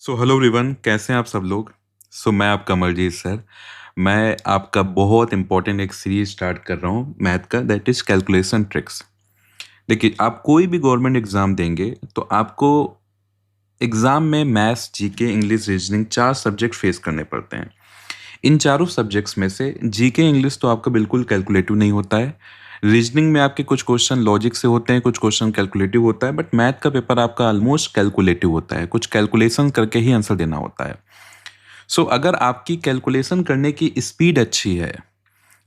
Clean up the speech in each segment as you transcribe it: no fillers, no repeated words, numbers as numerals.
Hello everyone, कैसे हैं आप सब लोग। मैं आपका अमरजीत सर। मैं आपका बहुत इंपॉर्टेंट एक सीरीज स्टार्ट कर रहा हूँ मैथ का, दैट इज कैलकुलेशन ट्रिक्स। देखिए, आप कोई भी गवर्नमेंट एग्जाम देंगे तो आपको एग्जाम में maths, GK, English, reasoning 4 subject face करने पड़ते हैं। इन चारों सब्जेक्ट्स में से जीके इंग्लिश तो आपका बिल्कुल कैलकुलेटिव नहीं होता है। रीजनिंग में आपके कुछ क्वेश्चन लॉजिक से होते हैं, कुछ क्वेश्चन कैलकुलेटिव होता है, बट मैथ का पेपर आपका ऑलमोस्ट कैलकुलेटिव होता है, कुछ कैलकुलेशन करके ही आंसर देना होता है। अगर आपकी कैलकुलेशन करने की स्पीड अच्छी है,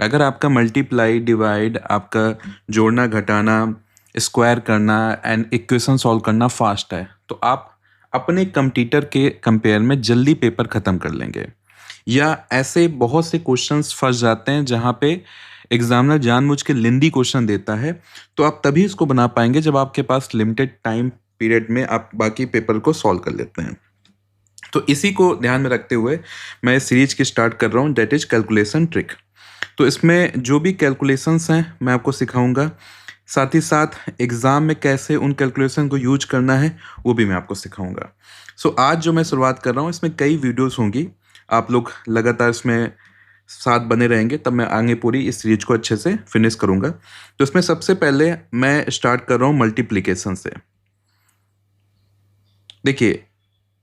अगर आपका मल्टीप्लाई, डिवाइड, आपका जोड़ना, घटाना, स्क्वायर करना एंड इक्वेशन सॉल्व करना फास्ट है, तो आप अपने कंपटीटर के कंपेयर में जल्दी पेपर ख़त्म कर लेंगे। या ऐसे बहुत से क्वेश्चंस फंस जाते हैं जहाँ पे एग्जामिनर जानबूझ के लेंदी क्वेश्चन देता है, तो आप तभी इसको बना पाएंगे जब आपके पास लिमिटेड टाइम पीरियड में आप बाकी पेपर को सॉल्व कर लेते हैं। तो इसी को ध्यान में रखते हुए मैं इस सीरीज की स्टार्ट कर रहा हूँ, डेट इज कैलकुलेशन ट्रिक। तो इसमें जो भी कैलकुलेशंस हैं मैं आपको सिखाऊंगा, साथ ही साथ एग्ज़ाम में कैसे उन कैलकुलेशन को यूज करना है वो भी मैं आपको सिखाऊंगा। आज जो मैं शुरुआत कर रहा हूँ, इसमें कई वीडियोस होंगी, आप लोग लगातार इसमें साथ बने रहेंगे, तब मैं आगे पूरी इस सीरीज को अच्छे से फिनिश करूंगा। तो इसमें सबसे पहले मैं स्टार्ट कर रहा हूँ मल्टीप्लिकेशन से। देखिए,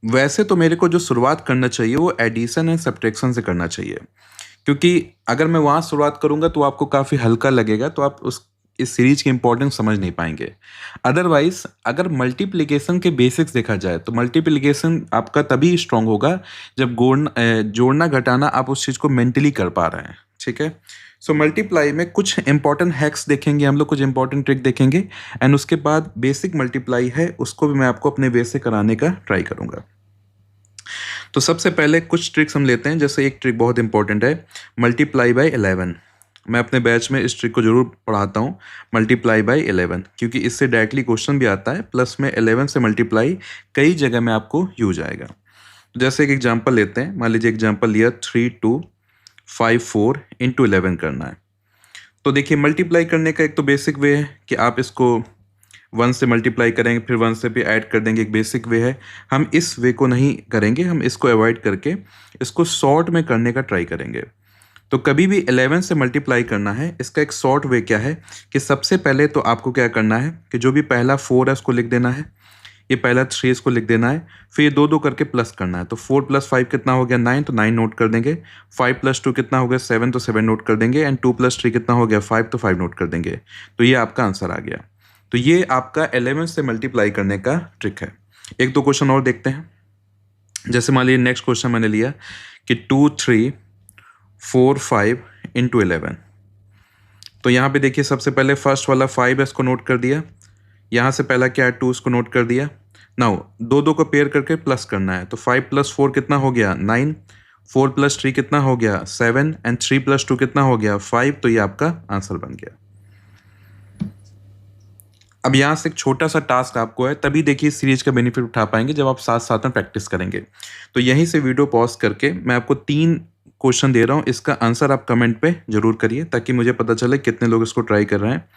वैसे तो मेरे को जो शुरुआत करना चाहिए वो एडिशन एंड सब्ट्रैक्शन से करना चाहिए, क्योंकि अगर मैं वहाँ शुरुआत करूँगा तो आपको काफ़ी हल्का लगेगा, तो आप उस इस सीरीज की इंपॉर्टेंस समझ नहीं पाएंगे। अदरवाइज अगर मल्टीप्लिकेशन के बेसिक्स देखा जाए तो मल्टीप्लिकेशन आपका तभी स्ट्रांग होगा जब जोड़ना घटाना आप उस चीज़ को मेंटली कर पा रहे हैं। ठीक है। मल्टीप्लाई में कुछ इंपॉर्टेंट हैक्स देखेंगे हम लोग, कुछ इंपॉर्टेंट ट्रिक देखेंगे, एंड उसके बाद बेसिक मल्टीप्लाई है उसको भी मैं आपको अपने वे से कराने का ट्राई करूंगा। तो सबसे पहले कुछ ट्रिक्स हम लेते हैं। जैसे एक ट्रिक बहुत इंपॉर्टेंट है, मल्टीप्लाई बाय 11। मैं अपने बैच में इस ट्रिक को जरूर पढ़ाता हूँ, मल्टीप्लाई बाय 11, क्योंकि इससे डायरेक्टली क्वेश्चन भी आता है, प्लस में 11 से मल्टीप्लाई कई जगह में आपको यूज आएगा। जैसे एक एग्जाम्पल लेते हैं, मान लीजिए एग्जाम्पल लिया 3254 इंटू 11 करना है। तो देखिए, मल्टीप्लाई करने का एक तो बेसिक वे है कि आप इसको 1 से मल्टीप्लाई करेंगे, फिर 1 से भी ऐड कर देंगे, एक बेसिक वे है। हम इस वे को नहीं करेंगे, हम इसको अवॉइड करके इसको शॉर्ट में करने का ट्राई करेंगे। तो कभी भी 11 से मल्टीप्लाई करना है, इसका एक शॉर्ट वे क्या है कि सबसे पहले तो आपको क्या करना है कि जो भी पहला 4 है उसको लिख देना है, ये पहला 3 इसको लिख देना है, फिर ये दो दो करके प्लस करना है। तो 4 + 5 कितना हो गया 9, तो 9 नोट कर देंगे। 5 + 2 कितना हो गया 7, तो 7 नोट कर देंगे। एंड 2 + 3 कितना हो गया 5, तो 5 नोट कर देंगे। तो ये आपका आंसर आ गया। तो ये आपका 11 से मल्टीप्लाई करने का ट्रिक है। एक दो क्वेश्चन और देखते हैं। जैसे मान लीजिए नेक्स्ट क्वेश्चन मैंने लिया कि 2345 इंटू 11। तो यहाँ पे देखिए, सबसे पहले फर्स्ट वाला 5 है, इसको नोट कर दिया। यहाँ से पहला क्या है 2, इसको नोट कर दिया। नाउ दो दो को पेयर करके प्लस करना है, तो 5 + 4 कितना हो गया 9, 4 + 3 कितना हो गया 7, एंड 3 + 2 कितना हो गया 5। तो ये आपका आंसर बन गया। अब यहाँ से एक छोटा सा टास्क आपको है, तभी देखिए इस सीरीज का बेनिफिट उठा पाएंगे जब आप साथ साथ में प्रैक्टिस करेंगे। तो यहीं से वीडियो पॉज करके मैं आपको 3 क्वेश्चन दे रहा हूँ, इसका आंसर आप कमेंट पे जरूर करिए ताकि मुझे पता चले कितने लोग इसको ट्राई कर रहे हैं।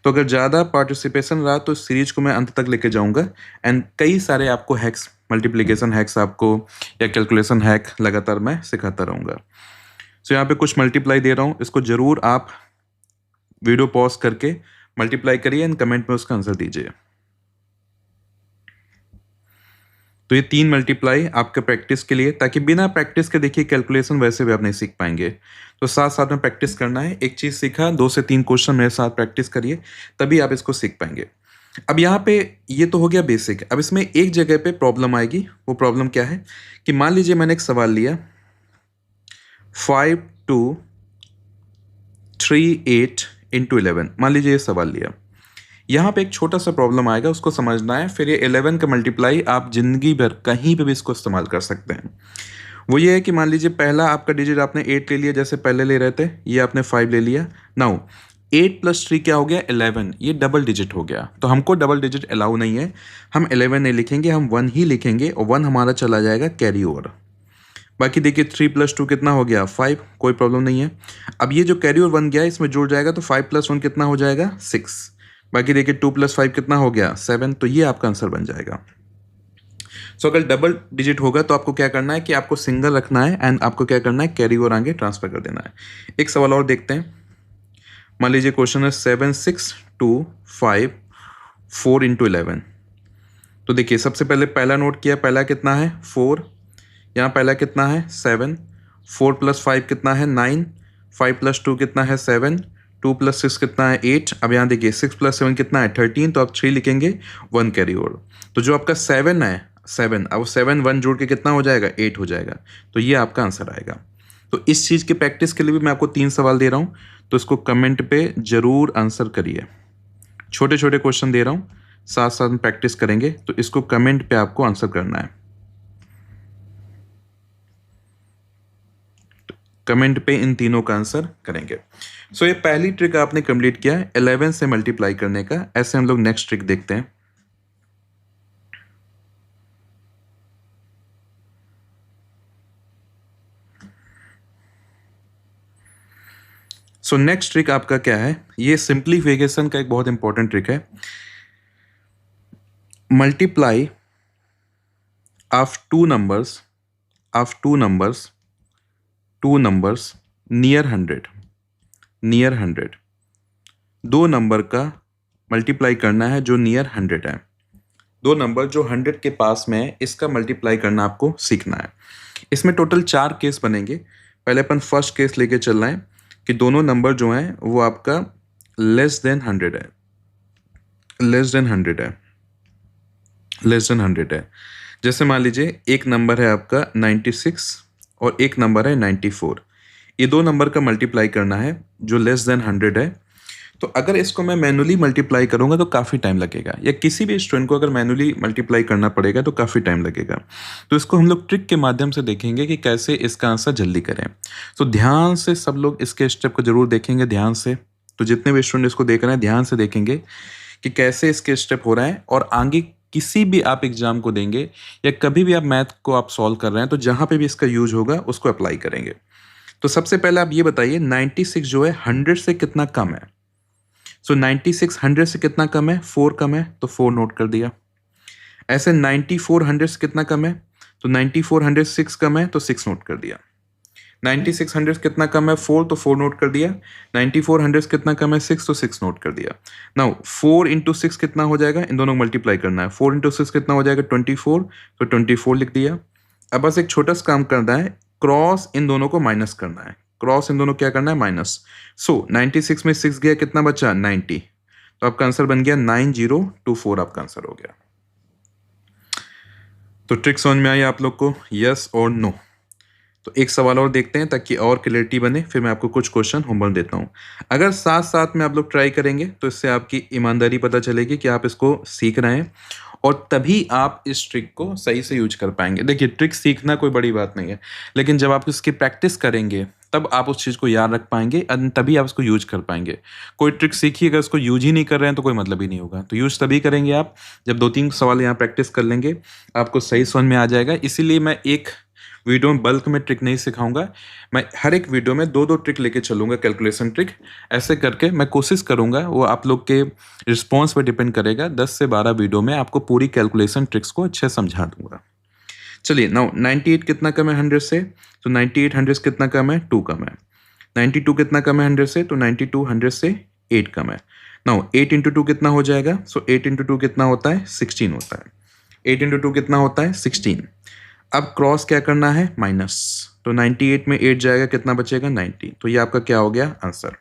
तो अगर ज़्यादा पार्टिसिपेशन रहा तो इस सीरीज को मैं अंत तक लेके जाऊँगा, एंड कई सारे आपको हैक्स, मल्टीप्लिकेशन हैक्स आपको या कैलकुलेशन हैक लगातार मैं सिखाता रहूँगा। यहाँ पे कुछ मल्टीप्लाई दे रहा हूँ, इसको ज़रूर आप वीडियो पॉज करके मल्टीप्लाई करिए एंड कमेंट में उसका आंसर दीजिए। तो ये 3 मल्टीप्लाई आपके प्रैक्टिस के लिए, ताकि बिना प्रैक्टिस के देखिए कैलकुलेशन वैसे भी आप नहीं सीख पाएंगे। तो साथ साथ में प्रैक्टिस करना है। एक चीज़ सीखा, 2 से 3 क्वेश्चन मेरे साथ प्रैक्टिस करिए, तभी आप इसको सीख पाएंगे। अब यहाँ पे ये तो हो गया बेसिक। अब इसमें एक जगह पे प्रॉब्लम आएगी। वो प्रॉब्लम क्या है कि मान लीजिए मैंने एक सवाल लिया 5238 इंटू 11, मान लीजिए ये सवाल लिया। यहाँ पे एक छोटा सा प्रॉब्लम आएगा, उसको समझना है। फिर ये 11 का मल्टीप्लाई आप जिंदगी भर कहीं पे भी इसको इस्तेमाल कर सकते हैं। वो ये है कि मान लीजिए पहला आपका डिजिट आपने 8 ले लिया, जैसे पहले ले रहे थे, ये आपने 5 ले लिया। नाउ 8 + 3 क्या हो गया 11, ये डबल डिजिट हो गया। तो हमको डबल डिजिट अलाउ नहीं है, हम 11 नहीं लिखेंगे, हम 1 ही लिखेंगे, और 1 हमारा चला जाएगा कैरी ओवर। बाकी देखिए 3 + 2 कितना हो गया 5, कोई प्रॉब्लम नहीं है। अब ये जो कैरी ओवर 1 गया इसमें जुड़ जाएगा, तो 5 + 1 कितना हो जाएगा 6। बाकी देखिए 2 + 5 कितना हो गया 7। तो ये आपका आंसर बन जाएगा। सो अगर डबल डिजिट होगा तो आपको क्या करना है कि आपको सिंगल रखना है एंड आपको क्या करना है, कैरी ओवर आगे ट्रांसफर कर देना है। एक सवाल और देखते हैं। मान लीजिए क्वेश्चन है 7, 6, 2, 5, 4 × 11। तो देखिए सबसे पहले पहला नोट किया, पहला कितना है 4, यहाँ पहला कितना है 7, 4 + 5 कितना है 9, 5 + 2 कितना है 7, 2 + 6 कितना है 8। अब यहाँ देखिए 6 + 7 कितना है 13, तो आप 3 लिखेंगे, 1 कैरी ओवर। तो जो आपका 7 है 7, अब 7 1 जोड़ के कितना हो जाएगा 8 हो जाएगा। तो ये आपका आंसर आएगा। तो इस चीज़ की प्रैक्टिस के लिए भी मैं आपको 3 सवाल दे रहा हूँ, तो इसको कमेंट पे ज़रूर आंसर करिए। छोटे छोटे क्वेश्चन दे रहा हूँ, साथ साथ में प्रैक्टिस करेंगे, तो इसको कमेंट पे आपको आंसर करना है। कमेंट पे इन तीनों का आंसर करेंगे। सो ये पहली ट्रिक आपने कंप्लीट किया 11 से मल्टीप्लाई करने का। ऐसे हम लोग नेक्स्ट ट्रिक देखते हैं। सो नेक्स्ट ट्रिक आपका क्या है, ये सिंप्लीफिकेशन का एक बहुत इंपॉर्टेंट ट्रिक है। Multiply of two numbers near 100। दो नंबर का मल्टीप्लाई करना है जो नियर 100 है। दो नंबर जो 100 के पास में है, इसका मल्टीप्लाई करना आपको सीखना है। इसमें टोटल 4 केस बनेंगे। पहले अपन फर्स्ट केस लेके चल रहे हैं कि दोनों नंबर जो हैं वो आपका लेस देन 100 है। जैसे मान लीजिए एक नंबर है आपका 96 और एक नंबर है 94। ये दो नंबर का मल्टीप्लाई करना है जो लेस देन 100 है। तो अगर इसको मैं मैनुअली मल्टीप्लाई करूंगा तो काफ़ी टाइम लगेगा, या किसी भी स्टूडेंट को अगर मैनुअली मल्टीप्लाई करना पड़ेगा तो काफ़ी टाइम लगेगा। तो इसको हम लोग ट्रिक के माध्यम से देखेंगे कि कैसे इसका आंसर जल्दी करें। तो ध्यान से सब लोग इसके स्टेप को जरूर देखेंगे ध्यान से। तो जितने भी स्टूडेंट इसको देख रहे हैं ध्यान से देखेंगे कि कैसे इसके स्टेप हो रहे हैं, और आगे किसी भी आप एग्जाम को देंगे या कभी भी आप मैथ को आप सॉल्व कर रहे हैं तो जहाँ पे भी इसका यूज होगा उसको अप्लाई करेंगे। तो सबसे पहले आप ये बताइए 96 जो है 100 से कितना कम है। सो 96 100 से कितना कम है, 4 कम है, तो 4 नोट कर दिया। ऐसे 94 100 से कितना कम है, तो 94 100 6 कम है, तो 6 नोट कर दिया। 96 100 से कितना कम है 4, तो 4 नोट कर दिया। 94 100 से कितना कम है 6, तो 6 नोट कर दिया। नाउ 4 × 6 कितना हो जाएगा, इन दोनों को मल्टीप्लाई करना है। 4 × 6 कितना हो जाएगा 24, तो 24 लिख दिया। अब बस एक छोटा सा काम करना है, क्रॉस इन दोनों को माइनस करना है। क्रॉस इन दोनों क्या करना है, माइनस। सो 96 में 6 गया, कितना बचा 90, तो आपका आंसर बन गया 9024, आपका आंसर हो गया। तो ट्रिक समझ में आई आप लोग को, यस और नो? तो एक सवाल और देखते हैं ताकि और क्लियरिटी बने, फिर मैं आपको कुछ क्वेश्चन होमवर्क देता हूँ। अगर साथ साथ में आप लोग ट्राई करेंगे तो इससे आपकी ईमानदारी पता चलेगी कि आप इसको सीख रहे हैं, और तभी आप इस ट्रिक को सही से यूज कर पाएंगे। देखिए ट्रिक सीखना कोई बड़ी बात नहीं है, लेकिन जब आप इसकी प्रैक्टिस करेंगे तब आप उस चीज़ को याद रख पाएंगे, तभी आप इसको यूज कर पाएंगे। कोई ट्रिक सीखिए, अगर उसको यूज ही नहीं कर रहे हैं तो कोई मतलब ही नहीं होगा। तो यूज तभी करेंगे आप जब 2-3 सवाल यहाँ प्रैक्टिस कर लेंगे, आपको सही समझ में आ जाएगा। इसीलिए मैं एक वीडियो में बल्क में ट्रिक नहीं सिखाऊंगा, मैं हर एक वीडियो में 2-2 ट्रिक लेके चलूंगा, कैलकुलेशन ट्रिक। ऐसे करके मैं कोशिश करूंगा, वो आप लोग के रिस्पॉन्स पर डिपेंड करेगा, 10 से 12 वीडियो में आपको पूरी कैलकुलेशन ट्रिक्स को अच्छे समझा दूंगा। चलिए नाउ 98 कितना कम है 100 से, तो 98 100 से कितना कम है 2 कम है। 92 कितना कम है 100 से, तो 92 100 से 8 कम है। नाउ 8 × 2 कितना हो जाएगा, सो 8 × 2 कितना होता है 16 होता है। 8 × 2 कितना होता है 16। अब क्रॉस क्या करना है, माइनस। तो 98 में 8 जाएगा, कितना बचेगा 90। तो ये आपका क्या हो गया आंसर।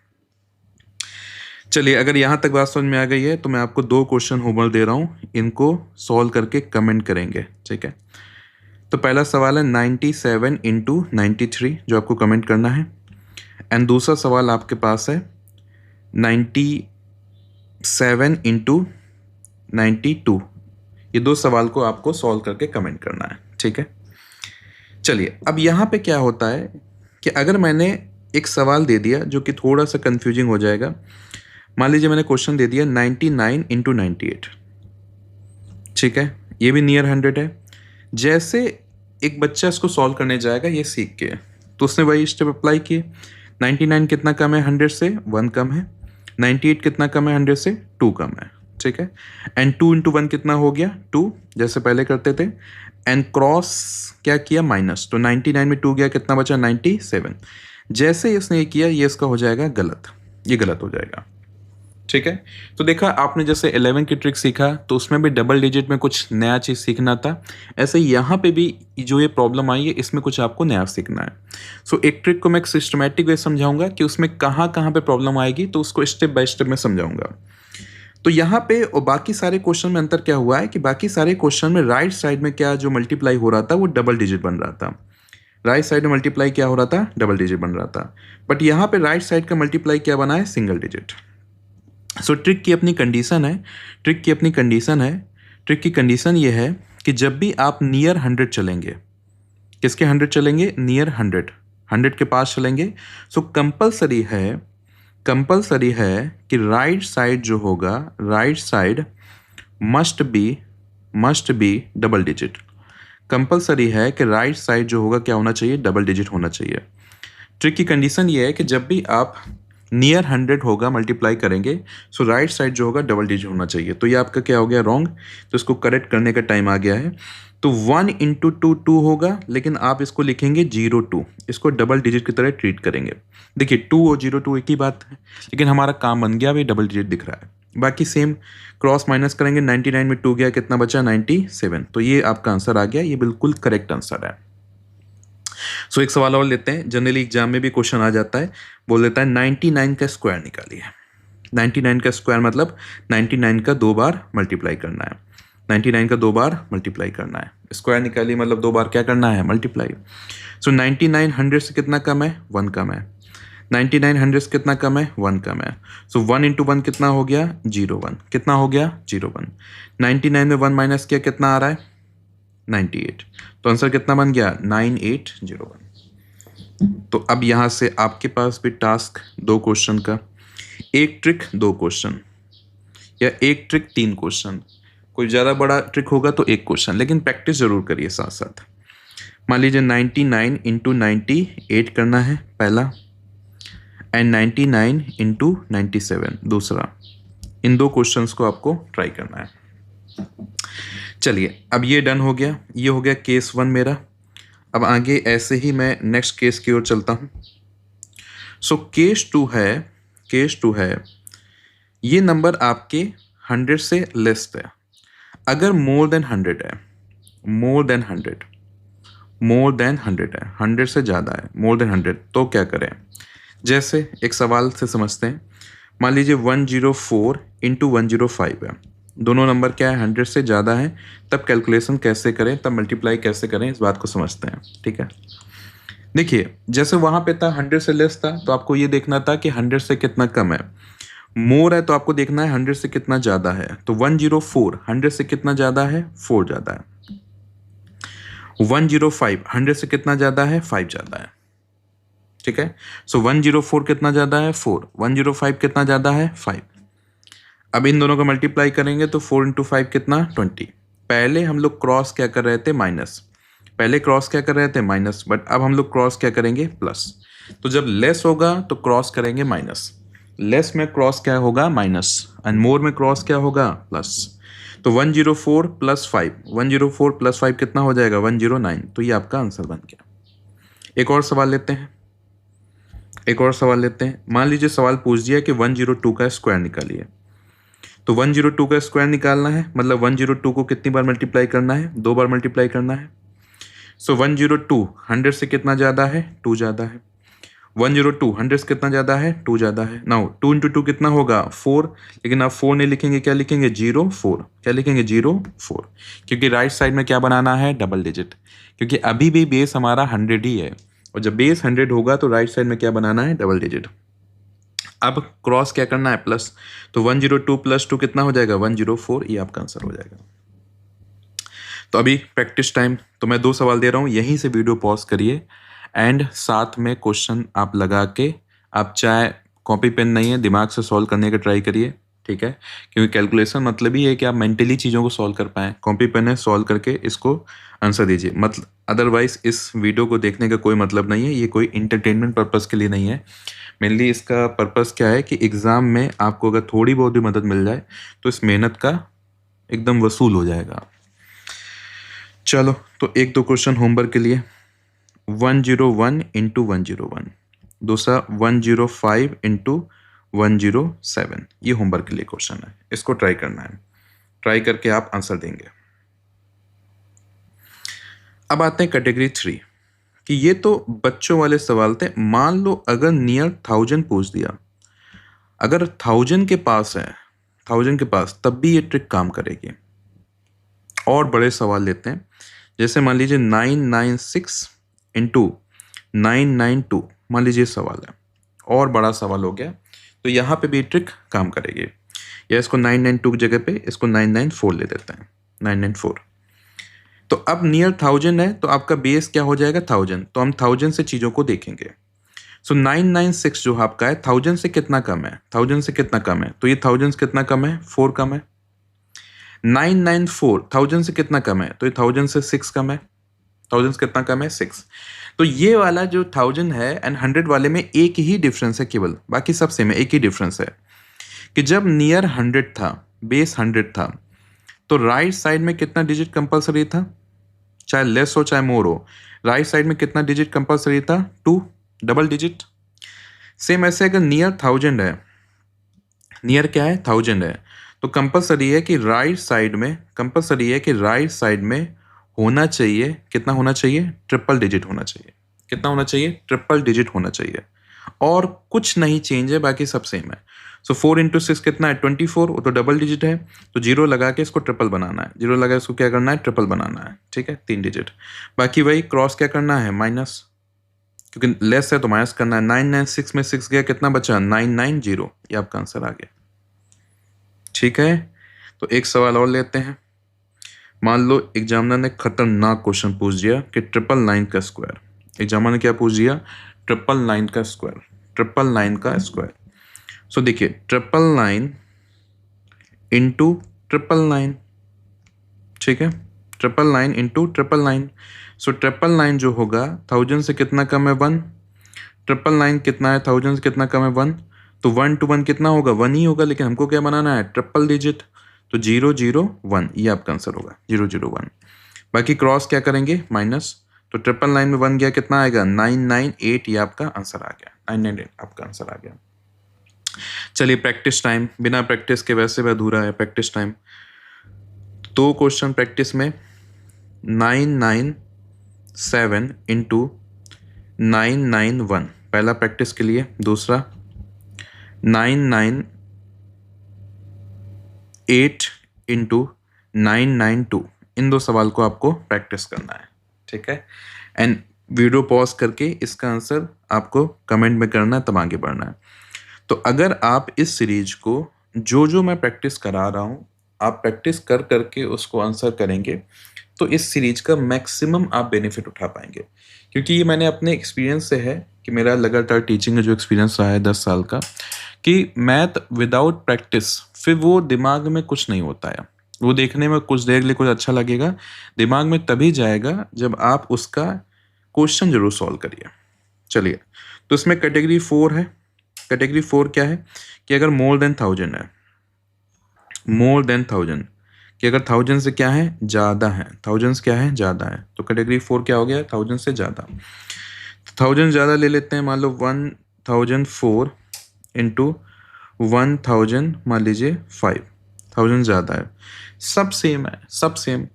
चलिए अगर यहाँ तक बात समझ में आ गई है तो मैं आपको 2 क्वेश्चन होमवर्क दे रहा हूँ, इनको सॉल्व करके कमेंट करेंगे, ठीक है। तो पहला सवाल है 97 × 93, जो आपको कमेंट करना है। एंड दूसरा सवाल आपके पास है 97 × 92। ये 2 सवाल को आपको सॉल्व करके कमेंट करना है, ठीक है। चलिए अब यहाँ पे क्या होता है कि अगर मैंने एक सवाल दे दिया जो कि थोड़ा सा कंफ्यूजिंग हो जाएगा। मान लीजिए मैंने क्वेश्चन दे दिया 99 × 98, ठीक है, ये भी नियर 100 है। जैसे एक बच्चा इसको सॉल्व करने जाएगा ये सीख के, तो उसने वही स्टेप अप्लाई किए। 99 कितना कम है 100 से, 1 कम है। 98 कितना कम है 100 से, 2 कम है, ठीक है। एंड 2 × 1 कितना हो गया 2, जैसे पहले करते थे। एंड क्रॉस क्या किया माइनस, तो 99 में 2 गया, कितना बचा 97। जैसे इसने ये किया, ये इसका हो जाएगा गलत, ये गलत हो जाएगा। ठीक है, तो देखा आपने जैसे 11 की ट्रिक सीखा तो उसमें भी डबल डिजिट में कुछ नया चीज़ सीखना था, ऐसे यहाँ पे भी जो ये प्रॉब्लम आई है इसमें कुछ आपको नया सीखना है। सो एक ट्रिक को मैं एक सिस्टमैटिक वे समझाऊंगा कि उसमें कहाँ कहाँ पे प्रॉब्लम आएगी, तो उसको स्टेप बाय स्टेप में समझाऊंगा। तो यहाँ पे और बाकी सारे क्वेश्चन में अंतर क्या हुआ है कि बाकी सारे क्वेश्चन में राइट साइड में क्या जो मल्टीप्लाई हो रहा था वो डबल डिजिट बन रहा था, राइट साइड में मल्टीप्लाई क्या हो रहा था, डबल डिजिट बन रहा था। बट यहाँ पे राइट साइड का मल्टीप्लाई क्या बना है, सिंगल डिजिट। सो ट्रिक की अपनी कंडीशन है, ट्रिक की अपनी कंडीशन है, ट्रिक की कंडीशन ये है कि जब भी आप नियर 100 चलेंगे, किसके 100 चलेंगे, नियर 100, 100 के पास चलेंगे, सो कंपलसरी है कि राइट साइड जो होगा, right side must be double digit. Compulsory है कि राइट साइड जो होगा क्या होना चाहिए, डबल डिजिट होना चाहिए। ट्रिक की कंडीशन ये है कि जब भी आप नियर 100 होगा मल्टीप्लाई करेंगे, सो राइट साइड जो होगा डबल डिजिट होना चाहिए। तो ये आपका क्या हो गया, रॉन्ग, तो इसको करेक्ट करने का टाइम आ गया है। तो 1 इंटू 2 2 होगा, लेकिन आप इसको लिखेंगे 02, इसको डबल डिजिट की तरह ट्रीट करेंगे। देखिए 2 और 02 एक ही बात है, लेकिन हमारा काम बन गया, अभी डबल डिजिट दिख रहा है। बाकी सेम क्रॉस माइनस करेंगे, 99 में 2 गया, कितना बचा 97। तो ये आपका आंसर आ गया, ये बिल्कुल करेक्ट आंसर है। सो एक सवाल और लेते हैं, जनरली एग्जाम में भी क्वेश्चन आ जाता है, बोल देता है 99 का स्क्वायर निकालिए। 99 का स्क्वायर मतलब 99 का 2 बार मल्टीप्लाई करना है, 99 का 2 बार मल्टीप्लाई करना है। स्क्वायर निकालिए मतलब 2 बार क्या करना है, मल्टीप्लाई। सो 99 100 से कितना कम है, 1 कम है। 99 100 से कितना कम है, 1 कम है। सो 1 इंटू 1 कितना हो गया, 01, कितना हो गया 01। 99 में 1 माइनस किया, कितना आ रहा है 98। तो आंसर कितना बन गया, 9801। तो अब यहां से आपके पास भी टास्क 2 क्वेश्चन का, एक ट्रिक 2 क्वेश्चन, या एक ट्रिक 3 क्वेश्चन। कोई ज़्यादा बड़ा ट्रिक होगा तो 1 क्वेश्चन, लेकिन प्रैक्टिस जरूर करिए साथ साथ। मान लीजिए 99 इंटू 98 करना है पहला, एंड 99 इंटू 97 दूसरा। इन 2 क्वेश्चंस को आपको ट्राई करना है। चलिए अब ये डन हो गया, ये हो गया केस 1 मेरा। अब आगे ऐसे ही मैं नेक्स्ट केस की ओर चलता हूँ। सो केस 2 है, ये नंबर आपके 100 से लेस है। अगर मोर देन 100 है, मोर देन 100 है, 100 से ज़्यादा है, मोर देन 100, तो क्या करें। जैसे एक सवाल से समझते हैं, मान लीजिए 104 इंटू 105 है, दोनों नंबर क्या है, 100 से ज़्यादा है, तब कैलकुलेशन कैसे करें, तब मल्टीप्लाई कैसे करें, इस बात को समझते हैं। ठीक है, देखिए जैसे वहाँ पे था 100 से लेस था, तो आपको ये देखना था कि 100 से कितना कम है। मोर है तो आपको देखना है 100 से कितना ज़्यादा है। तो 104 100 से कितना ज़्यादा है, 4 ज़्यादा है। 105 100 से कितना ज़्यादा है, 5 ज़्यादा है। ठीक है, सो 104 कितना ज़्यादा है, 4, 105 कितना ज़्यादा है, 5। अब इन दोनों का मल्टीप्लाई करेंगे तो 4 इंटू 5 कितना, 20। पहले हम लोग क्रॉस क्या कर रहे थे, माइनस, पहले क्रॉस क्या कर रहे थे, माइनस, बट अब हम लोग क्रॉस क्या करेंगे, प्लस। तो जब लेस होगा तो क्रॉस करेंगे माइनस, लेस में क्रॉस क्या होगा, माइनस, एंड मोर में क्रॉस क्या होगा, प्लस। तो 104 प्लस 5, 104 प्लस 5 कितना हो जाएगा, 109। तो ये आपका आंसर बन गया। एक और सवाल लेते हैं, एक और सवाल लेते हैं। मान लीजिए सवाल पूछ दिया कि 102 का स्क्वायर निकालिए। तो 102 का स्क्वायर निकालना है मतलब 102 को कितनी बार मल्टीप्लाई करना है, 2 बार मल्टीप्लाई करना है। सो 102 100 से कितना ज़्यादा है, 2 ज़्यादा है। 102 100 से कितना ज़्यादा है, 2 ज़्यादा है। नाउ 2 इंटू 2 कितना होगा, 4, लेकिन आप 4 नहीं लिखेंगे, क्या लिखेंगे, 04, क्या लिखेंगे, 04, क्योंकि राइट साइड में क्या बनाना है, डबल डिजिट, क्योंकि अभी भी बेस हमारा 100 ही है, और जब बेस 100 होगा तो राइट साइड में क्या बनाना है, डबल डिजिट। अब क्रॉस क्या करना है, प्लस। तो 102 प्लस 2 कितना हो जाएगा, 104, ये आपका आंसर हो जाएगा। तो अभी प्रैक्टिस टाइम, तो मैं 2 सवाल दे रहा हूँ, यहीं से वीडियो पॉज करिए एंड साथ में क्वेश्चन आप लगा के, आप चाहे कॉपी पेन नहीं है, दिमाग से सॉल्व करने का ट्राई करिए। ठीक है, क्योंकि कैलकुलेशन मतलब ही है कि आप मेंटली चीज़ों को सॉल्व कर पाएँ। कॉपी पेन है, सॉल्व करके इसको आंसर दीजिए, मतलब अदरवाइज इस वीडियो को देखने का कोई मतलब नहीं है, ये कोई इंटरटेनमेंट पर्पज़ के लिए नहीं है। मेनली इसका पर्पज़ क्या है कि एग्ज़ाम में आपको अगर थोड़ी बहुत भी मदद मिल जाए तो इस मेहनत का एकदम वसूल हो जाएगा। चलो तो एक दो क्वेश्चन होमवर्क के लिए। 101 इंटू 101, दूसरा 105 इंटू 107, ये होमवर्क के लिए क्वेश्चन है, इसको ट्राई करना है, ट्राई करके आप आंसर देंगे। अब आते हैं कैटेगरी 3 कि ये तो बच्चों वाले सवाल थे। मान लो अगर नियर 1000 पूछ दिया, अगर 1000 के पास है, 1000 के पास, तब भी ये ट्रिक काम करेगी। और बड़े सवाल लेते हैं, जैसे मान लीजिए 996 इंटू 992, मान लीजिए सवाल है और बड़ा सवाल हो गया, तो यहाँ पे भी ट्रिक काम करेगी। या इसको 992 की जगह पे इसको 994 ले देते हैं, 994। तो अब नियर 1000 है तो आपका बेस क्या हो जाएगा, 1000, तो हम 1000 से चीज़ों को देखेंगे। सो 996 जो आपका है 1000 से कितना कम है, 1000 से कितना कम है, तो ये 1000 से कितना कम है, 4 कम है। 994 1000 से कितना कम है, तो ये 1000 से 6 कम है। 1000 से कितना कम है, 6। तो ये वाला जो 1000 है एंड 100 वाले में एक ही डिफरेंस है केवल, बाकी सब सेम है। एक ही डिफरेंस है कि जब नियर 100 था, बेस 100 था, तो राइट साइड में कितना डिजिट कंपलसरी था, चाहे लेस हो चाहे मोर हो, राइट साइड में कितना डिजिट कंपलसरी था, 2, डबल डिजिट। सेम ऐसे अगर नियर 1000 है, नियर क्या है, 1000 है, तो कंपलसरी है कि राइट साइड में, कंपलसरी है कि राइट साइड में होना चाहिए, कितना होना चाहिए, ट्रिपल डिजिट होना चाहिए। कितना होना चाहिए, ट्रिपल डिजिट होना चाहिए। और कुछ नहीं चेंज है, बाकी सब सेम है। सो 4 इंटू 6 कितना है, 24, वो तो डबल डिजिट है, तो जीरो लगा के इसको ट्रिपल बनाना है, जीरो लगा इसको क्या करना है, ट्रिपल बनाना है, ठीक है, 3 डिजिट। बाकी वही क्रॉस क्या करना है, माइनस, क्योंकि लेस है तो माइनस करना है। 996 में 6 गया, कितना बचा, 990, ये आपका आंसर आ गया। ठीक है, तो एक सवाल और लेते हैं। मान लो एग्जामिनर ने खतरनाक क्वेश्चन पूछ दिया कि 999 का स्क्वायर। एग्जामिनर ने क्या पूछ दिया, 999 का स्क्वायर, 999 का स्क्वायर। सो देखिए 999 इंटू 999, ठीक है, 999 इंटू 999। सो 999 जो होगा 1000 से कितना कम है, 1। 999 कितना है, 1000 से कितना कम है, 1। तो 1 to 1 कितना होगा, 1 ही होगा, लेकिन हमको क्या बनाना है, ट्रिपल डिजिट, तो 001, ये आपका आंसर होगा, 001। बाकी क्रॉस क्या करेंगे, माइनस, तो 999 में 1 गया, कितना आएगा, 998, ये आपका आंसर आ गया, 998 आपका आंसर आ गया। चलिए प्रैक्टिस टाइम, बिना प्रैक्टिस के वैसे भी अधूरा है प्रैक्टिस टाइम। 2 क्वेश्चन प्रैक्टिस में, 997 इंटू 991, पहला प्रैक्टिस के लिए। दूसरा 998 इंटू 992, इन 2 सवाल को आपको प्रैक्टिस करना है, ठीक है। एंड वीडियो पॉज करके इसका आंसर आपको कमेंट में करना है, तब आगे बढ़ना है। तो अगर आप इस सीरीज को जो जो मैं प्रैक्टिस करा रहा हूँ, आप प्रैक्टिस कर करके उसको आंसर करेंगे, तो इस सीरीज का मैक्सिमम आप बेनिफिट उठा पाएंगे। क्योंकि ये मैंने अपने एक्सपीरियंस से है कि मेरा लगातार टीचिंग का जो एक्सपीरियंस रहा है 10 साल का, कि मैथ विदाउट प्रैक्टिस फिर वो दिमाग में कुछ नहीं होता है। वो देखने में कुछ देर के लिए कुछ अच्छा लगेगा, दिमाग में तभी जाएगा जब आप उसका क्वेश्चन जरूर सॉल्व करिए। चलिए, तो इसमें कैटेगरी 4 है। कैटेगरी 4 क्या है कि अगर मोर देन 1000 है, मोर देन 1000, कि अगर 1000 से क्या है, ज़्यादा है, 1000 से क्या है, ज़्यादा है, तो कैटेगरी 4 क्या हो गया, 1000 से ज़्यादा। तो 1000 ज़्यादा ले लेते हैं, मान लो 1004 इंटू 1000, मान लीजिए 5000 ज़्यादा है, सब सेम है, सब सेम।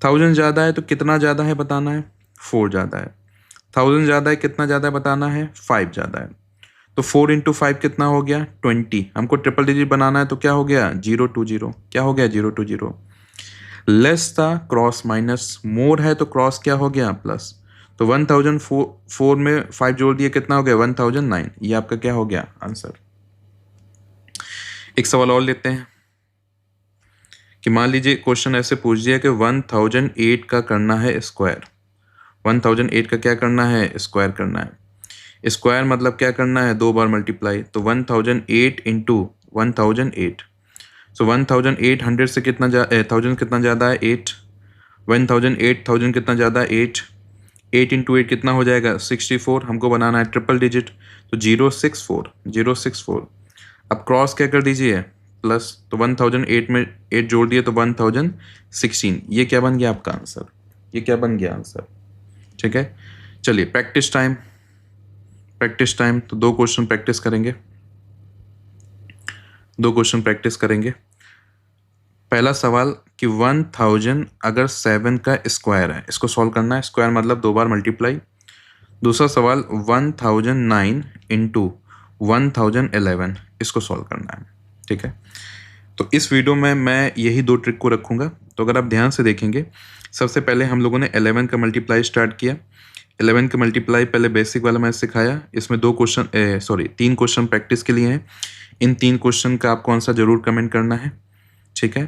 1000 ज़्यादा है तो कितना ज़्यादा है बताना है, 4 ज़्यादा है। 1000 ज़्यादा है, कितना ज़्यादा है बताना है, 5 ज़्यादा है। तो 4 इंटू 5 कितना हो गया, 20। हमको ट्रिपल डिजिट बनाना है, तो क्या हो गया, 020, क्या हो गया, 020। लेस था, क्रॉस माइनस, मोर है तो क्रॉस क्या हो गया, प्लस। तो 1004 में 5 जोड़ दिए, कितना हो गया, 1009, ये आपका क्या हो गया, आंसर। एक सवाल और लेते हैं कि मान लीजिए क्वेश्चन ऐसे पूछ दिया कि 1008 का करना है स्क्वायर। 1008 का क्या करना है, स्क्वायर करना है। स्क्वायर मतलब क्या करना है, 2 बार मल्टीप्लाई, तो 1008 इंटू 1008। सो 1008 100 से कितना 1000 कितना ज़्यादा है, 8। 1008 1000 कितना ज़्यादा है, 8। 8 इंटू 8 कितना हो जाएगा, 64। हमको बनाना है ट्रिपल डिजिट, तो 064, 064। अब क्रॉस क्या कर दीजिए, प्लस, तो 1008 में 8 जोड़ दिए तो 1016, ये क्या बन गया आपका आंसर। ये क्या बन गया आंसर। ठीक है, चलिए प्रैक्टिस टाइम। तो 2 क्वेश्चन प्रैक्टिस करेंगे, 2 क्वेश्चन प्रैक्टिस करेंगे। पहला सवाल कि 1000 अगर 7 का स्क्वायर है, इसको सॉल्व करना है। स्क्वायर मतलब 2 बार मल्टीप्लाई। दूसरा सवाल 1009 इंटू 1011, इसको सॉल्व करना है। ठीक है, तो इस वीडियो में मैं यही 2 ट्रिक को रखूँगा। तो अगर आप ध्यान से देखेंगे, सबसे पहले हम लोगों ने 11 का मल्टीप्लाई स्टार्ट किया। 11 का मल्टीप्लाई पहले बेसिक वाला मैं सिखाया। इसमें 3 क्वेश्चन प्रैक्टिस के लिए हैं। इन 3 क्वेश्चन का आपको आंसर जरूर कमेंट करना है। ठीक है,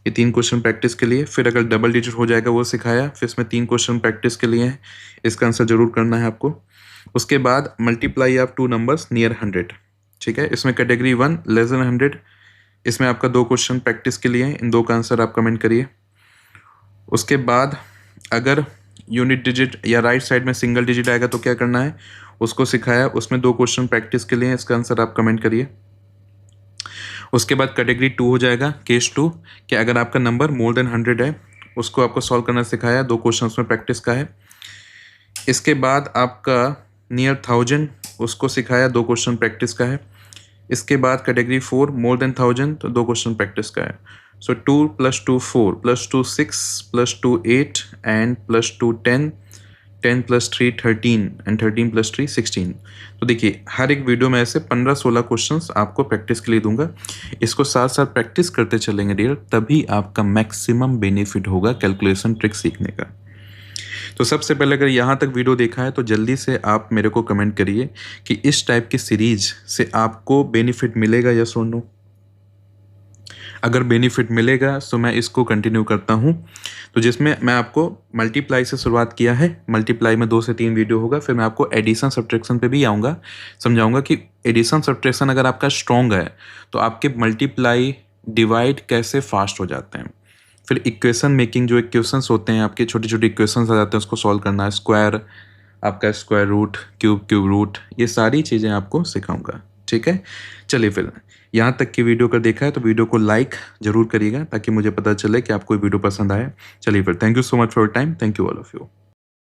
ये 3 क्वेश्चन प्रैक्टिस के लिए। फिर अगर डबल डिजिट हो जाएगा वो सिखाया। फिर इसमें 3 क्वेश्चन प्रैक्टिस के लिए हैं, इसका आंसर जरूर करना है आपको। उसके बाद मल्टीप्लाई ऑफ 2 नंबर्स नियर 100। ठीक है, इसमें कैटेगरी 1 लेस देन 100। इसमें आपका 2 क्वेश्चन प्रैक्टिस के लिए हैं, इन 2 का आंसर आप कमेंट करिए। उसके बाद अगर यूनिट डिजिट या राइट साइड में सिंगल डिजिट आएगा तो क्या करना है, उसको सिखाया। उसमें 2 क्वेश्चन प्रैक्टिस के लिए हैं, इसका आंसर आप कमेंट करिए। उसके बाद कैटेगरी 2 हो जाएगा, केस 2, कि अगर आपका नंबर मोर देन 100 है, उसको आपको सॉल्व करना सिखाया। 2 क्वेश्चन उसमें प्रैक्टिस का है। इसके बाद आपका नियर 1000, उसको सिखाया। 2 क्वेश्चन प्रैक्टिस का है। इसके बाद कैटेगरी 4 मोर देन 1000, तो 2 क्वेश्चन प्रैक्टिस का है। सो 2 + 2 4 + 2 6 + 2 8 एंड +2 10, 10 + 3 13 एंड 13 + 3 16। तो देखिए हर एक वीडियो में ऐसे 15-16 क्वेश्चंस आपको प्रैक्टिस के लिए दूंगा। इसको साथ साथ प्रैक्टिस करते चलेंगे डियर, तभी आपका मैक्सिमम बेनिफिट होगा कैलकुलेशन ट्रिक सीखने का। तो सबसे पहले अगर यहाँ तक वीडियो देखा है तो जल्दी से आप मेरे को कमेंट करिए कि इस टाइप की सीरीज से आपको बेनिफिट मिलेगा या सो नो। अगर बेनिफिट मिलेगा तो मैं इसको कंटिन्यू करता हूँ। तो जिसमें मैं आपको मल्टीप्लाई से शुरुआत किया है, मल्टीप्लाई में 2 से 3 वीडियो होगा। फिर मैं आपको एडिशन सब्ट्रैक्शन पे भी आऊँगा, समझाऊंगा कि एडिशन सब्ट्रैक्शन अगर आपका स्ट्रॉन्ग है तो आपके मल्टीप्लाई डिवाइड कैसे फास्ट हो जाते हैं। फिर इक्वेशन मेकिंग, जो इक्वेशंस होते हैं आपके, छोटे छोटे इक्वेशंस आ जाते हैं, उसको सॉल्व करना है। स्क्वायर, आपका स्क्वायर रूट, क्यूब रूट, ये सारी चीज़ें आपको सिखाऊंगा। ठीक है, चलिए फिर यहाँ तक की वीडियो का देखा है तो वीडियो को लाइक जरूर करिएगा ताकि मुझे पता चले कि आपको वीडियो पसंद आया। चलिए फिर, thank you so much for your time. Thank you all of you.